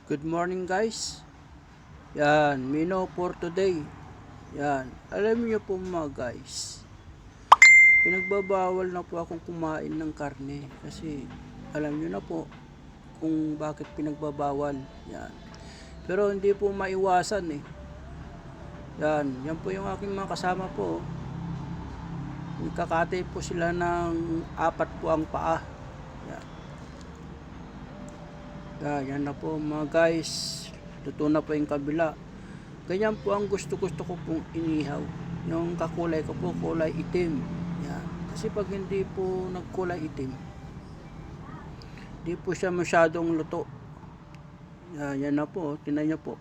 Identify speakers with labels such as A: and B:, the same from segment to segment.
A: Good morning guys. Yan, menu for today. Yan, alam niyo po mga guys, pinagbabawal na po akong kumain ng karne kasi alam niyo na po kung bakit pinagbabawal. Yan. Pero hindi po maiwasan eh. Yan po yung aking mga kasama po. Nagkakatay po sila ng 4 po ang paa. Yan. Yan na po mga guys. Luto na po yung kabila. Ganyan po ang gusto ko pong inihaw. Yung kakulay ko po, kulay itim. Yan. Kasi pag hindi po nagkulay itim, di po siya masyadong luto. Yan na po, tinan nyo po.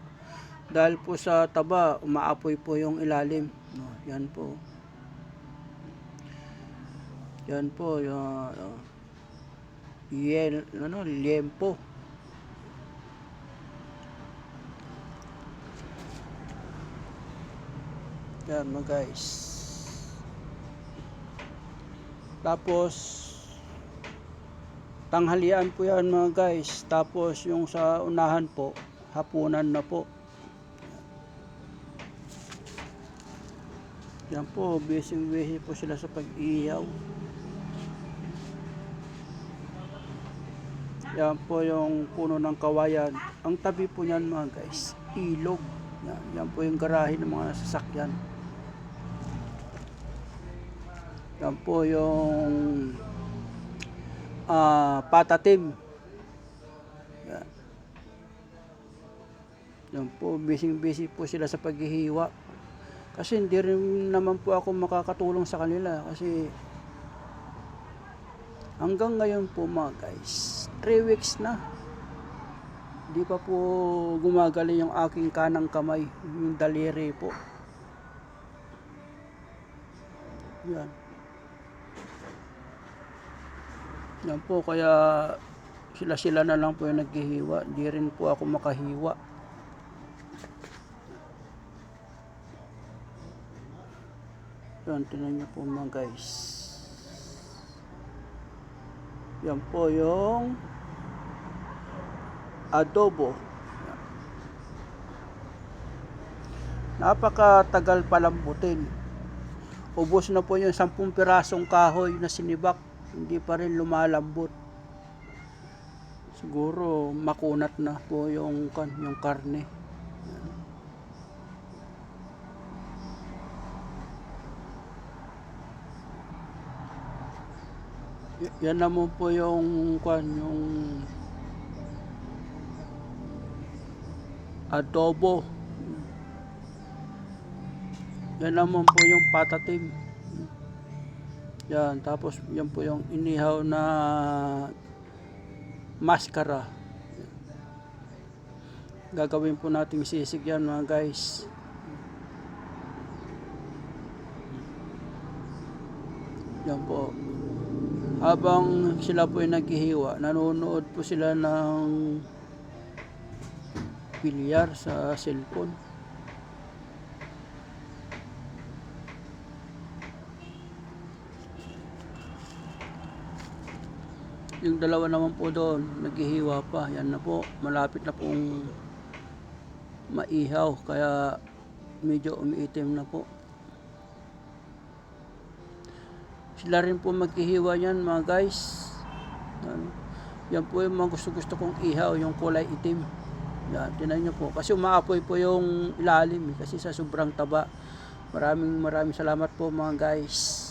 A: Dahil po sa taba, umaapoy po yung ilalim. No, yan po. Yan po, yung liempo. Yan mga guys. Tapos tanghalian po yan mga guys. Tapos yung sa unahan po, hapunan na po. Yan po, busy po sila sa pag-ihaw. Yan po yung puno ng kawayan. Ang tabi po niyan mga guys, ilog. Yan po yung garahe ng mga sasakyan. Yan po yung patatim. Yan po, busy po sila sa paghihiwa. Kasi hindi rin naman po ako makakatulong sa kanila kasi hanggang ngayon po mga guys, 3 weeks na. Di pa po gumagaling yung aking kanang kamay, yung daliri po. Yan. Yan po, kaya sila na lang po yung naghihiwa. Di rin po ako makahiwa. Yan, tinan nyo po mga guys. Yan po yung adobo. Napakatagal palambutin. Ubos na po yung 10 pirasong kahoy na sinibak. Hindi pa rin lumalambot. Siguro makunat na po yung karne. Yan naman po yung adobo. Yan naman po yung patatim. Yan, tapos yan po yung inihaw na maskara. Gagawin po nating sisig yan mga guys. Yan po. Habang sila po ay naghihiwa, nanonood po sila ng pilyar sa cellphone. Yung dalawa naman po doon, naghihiwa pa. Yan na po, malapit na pong maihaw, kaya medyo umiitim na po. Sila rin po maghihiwa yan mga guys. Yan po yung mga gusto kong ihaw, yung kulay itim. Yan, tinan nyo po. Kasi umaapoy po yung ilalim kasi sa sobrang taba. Maraming salamat po mga guys.